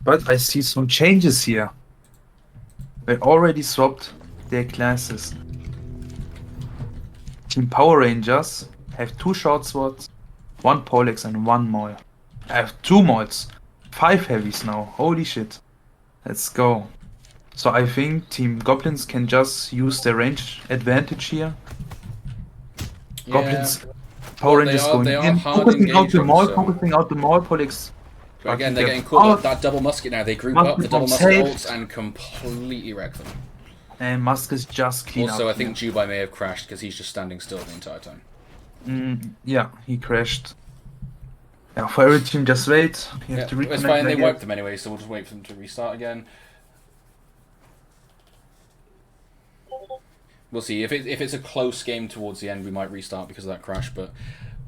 But I see some changes here. They already swapped their classes. Team Power Rangers have 2 short swords, 1 poleaxe and 1 maul. I have 2 mauls, 5 heavies now. Holy shit. Let's go. So I think Team Goblins can just use their range advantage here. Yeah. Goblins, Power Rangers going in, focusing out the maul, poleaxe. But again, they're getting caught up that double musket now. They group up, the double musket ults, and completely wreck them. And Muskus just clean Also, up. I think Jubai may have crashed because he's just standing still the entire time. Yeah, he crashed. Yeah, for every team, just wait. You have to reconnect. It's fine, they wiped them anyway, so we'll just wait for them to restart again. We'll see. If it's a close game towards the end, we might restart because of that crash, but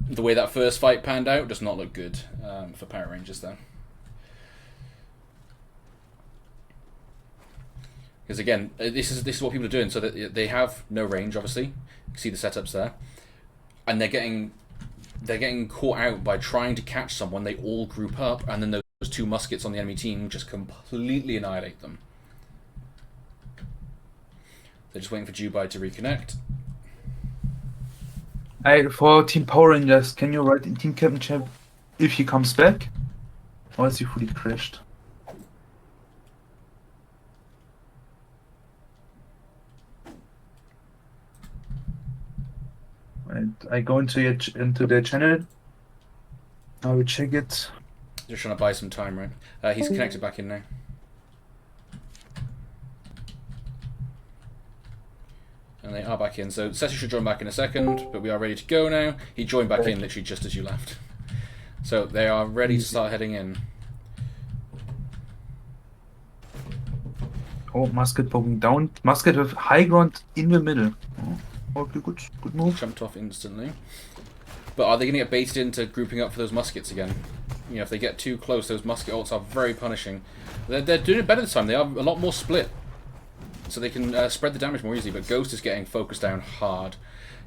the way that first fight panned out does not look good for Power Rangers there. Because again, this is what people are doing. So that they have no range, obviously. You can see the setups there, and they're getting caught out by trying to catch someone. They all group up, and then those 2 muskets on the enemy team just completely annihilate them. They're just waiting for Jubai to reconnect. For Team Power Rangers, can you write in Team Captain Champ if he comes back? Or is he fully crashed? And I go into their channel. I will check it. Just trying to buy some time, right? He's connected back in now. And they are back in. So Sessi should join back in a second, but we are ready to go now. He joined back in literally just as you left. So they are ready to start heading in. Oh, Musket poking down. Musket with high ground in the middle. Oh, okay, good move. Jumped off instantly. But are they going to get baited into grouping up for those muskets again? You know, if they get too close, those musket ults are very punishing. They're doing it better this time. They are a lot more split. So they can spread the damage more easily, but Ghost is getting focused down hard.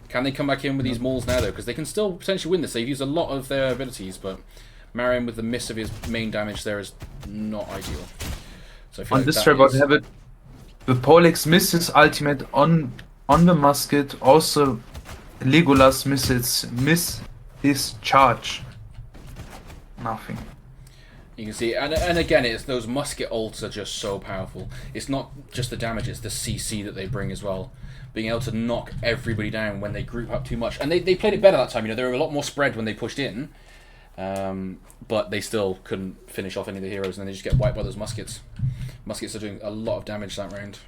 Can they come back in with these mauls now, though? Because they can still potentially win this. They've used a lot of their abilities, but Mariam with the miss of his main damage there is not ideal. So I feel on like this trap, I have it. The Poleaxe missed his ultimate on the musket. Also, Legolas miss his charge. Nothing. You can see, and again, it's those musket ults are just so powerful. It's not just the damage; it's the CC that they bring as well. Being able to knock everybody down when they group up too much, and they played it better that time. You know, they were a lot more spread when they pushed in, but they still couldn't finish off any of the heroes, and then they just get wiped by those muskets. Muskets are doing a lot of damage that round.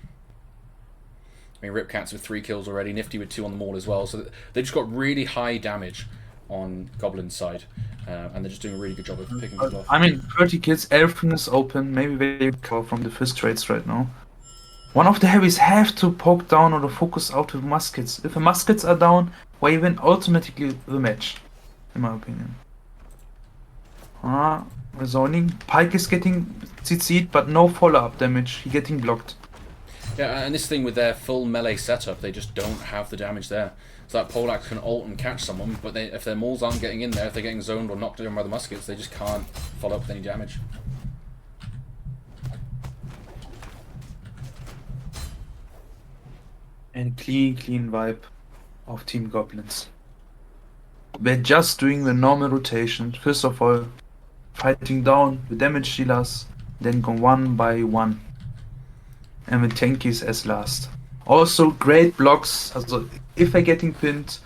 I mean, Ripcats with 3 kills already, Nifty with 2 on the maul as well. So they just got really high damage on Goblin's side, and they're just doing a really good job of picking people off. I mean, 30 kills, everything is open. Maybe they recover from the fist trades right now. One of the heavies have to poke down or focus out with muskets. If the muskets are down, we win automatically the match, in my opinion. Zoning. Pike is getting CC'd, but no follow-up damage. He getting blocked. Yeah, and this thing with their full melee setup, they just don't have the damage there. So that Poleaxe can ult and catch someone, but if their mauls aren't getting in there, if they're getting zoned or knocked down by the muskets, they just can't follow up with any damage. And clean vibe of Team Goblins. We're just doing the normal rotation. First of all, fighting down the damage dealers, then go one by one. And the tankies as last. Also, great blocks. Also, if they're getting pinned,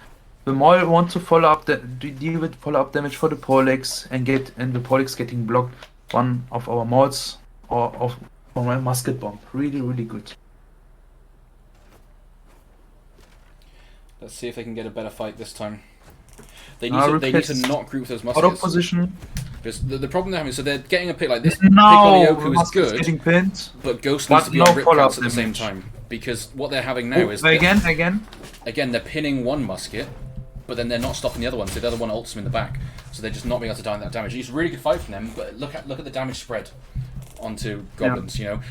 the Maul want to follow up deal with follow-up damage for the Poleaxe and the Poleaxe getting blocked one of our Mauls or my musket bomb. Really, really good. Let's see if they can get a better fight this time. They need to not group those muskets. Out of position. Because the problem they're having, so they're getting a pick like this. No, pick on Yoku is good, getting pinned, but Ghost needs to be on Ripcats at the same time. Because what they're having now is again, they're pinning one musket, but then they're not stopping the other one. So the other one ults them in the back, so they're just not being able to die that damage. It's a really good fight from them, but look at the damage spread onto Goblins. You know,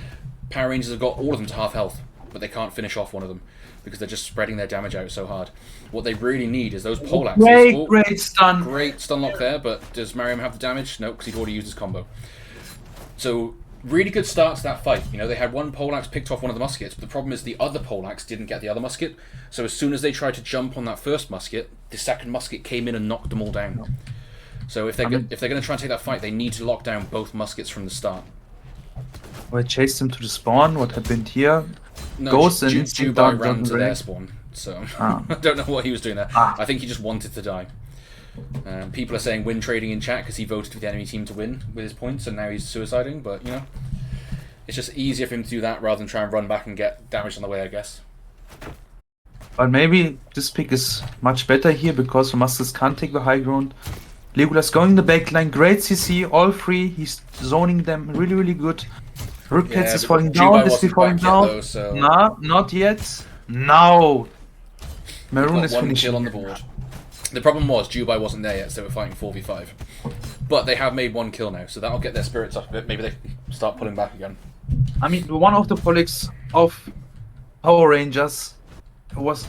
Power Rangers have got all of them to half health, but they can't finish off one of them because they're just spreading their damage out so hard. What they really need is those poleaxes. Great stun. Great stun lock there, but does Mariam have the damage? No, because he'd already used his combo. So really good start to that fight. You know, they had one poleaxe picked off one of the muskets, but the problem is the other poleaxe didn't get the other musket. So as soon as they tried to jump on that first musket, the second musket came in and knocked them all down. So if they're going to try and take that fight, they need to lock down both muskets from the start. Well, I chased them to the spawn. What happened here? No, Ghost and instinct Jubai down ran to doesn't their break. spawn, so I don't know what he was doing there. I think he just wanted to die. People are saying win trading in chat because he voted for the enemy team to win with his points, and now he's suiciding. But you know, it's just easier for him to do that rather than try and run back and get damaged on the way, I guess. But maybe this pick is much better here because the Masters can't take the high ground. Legolas going the backline, great CC, all three. He's zoning them really, really good. Ripcats is falling down. Is he falling down? Though, so No, not yet. Now. Maroon got is one finishing. kill on the board. The problem was Jubai wasn't there yet, so they were fighting 4v5. But they have made one kill now, so that'll get their spirits up a bit. Maybe they start pulling back again. I mean, one of the colleagues of Power Rangers was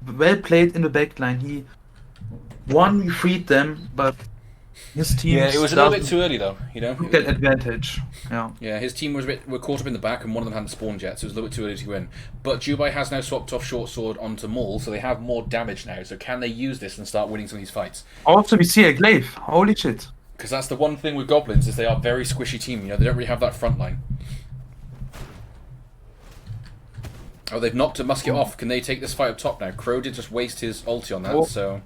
well played in the backline. He won, we freed them, but his team. Yeah, it was a little bit too early though, you know. Took that advantage. Yeah. Yeah, his team were caught up in the back, and one of them hadn't spawned yet, so it was a little bit too early to win. But Jubai has now swapped off Short Sword onto Maul, so they have more damage now. So can they use this and start winning some of these fights? Also, we see a glaive. Holy shit! Because that's the one thing with Goblins is they are a very squishy team. You know, they don't really have that front line. Oh, they've knocked a musket off. Can they take this fight up top now? Crow did just waste his ulti on that, so.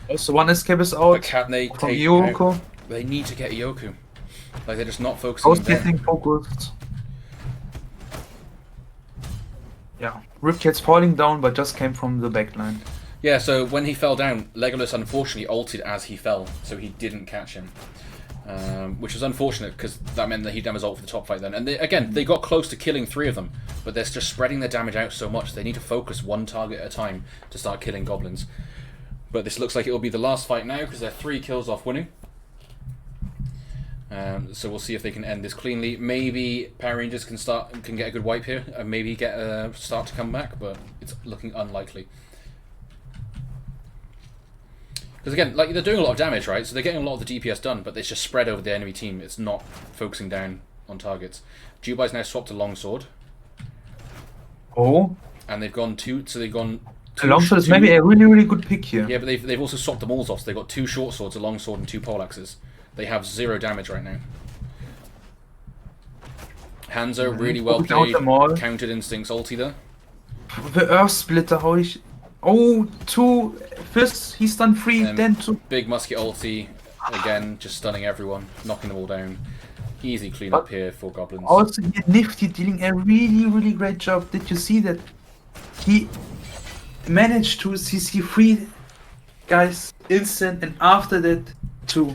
Also, one escape is out. But can they from take Yoko? They need to get Yoku. Like they're just not focusing I was on them. getting focused. Yeah, Ripcat's falling down, but just came from the backline. Yeah, so when he fell down, Legolas unfortunately ulted as he fell, so he didn't catch him. Which was unfortunate because that meant that he'd done his ult for the top fight then. And they got close to killing 3 of them, but they're just spreading their damage out so much. They need to focus one target at a time to start killing goblins. But this looks like it will be the last fight now because they're 3 kills off winning. So we'll see if they can end this cleanly. Maybe Power Rangers can get a good wipe here and maybe get a start to come back, but it's looking unlikely. Because again, like they're doing a lot of damage, right? So they're getting a lot of the DPS done, but it's just spread over the enemy team. It's not focusing down on targets. Jubai's now swapped to longsword. Oh. And they've gone two. So they've gone. A longsword is maybe a really, really good pick here. Yeah, but they've also swapped the mauls off. So they've got 2 short swords, a longsword, and 2 poleaxes. They have 0 damage right now. Hanzo really well played. Countered Instinct's ulti there. The Earth Splitter, holy shit. Oh, 2. First, he's done 3, then 2. Big musket ulti. Again, just stunning everyone, knocking them all down. Easy clean up here for Goblins. Also, Nifty doing a really, really great job. Did you see that? He managed to CC 3 guys instant, and after that, 2.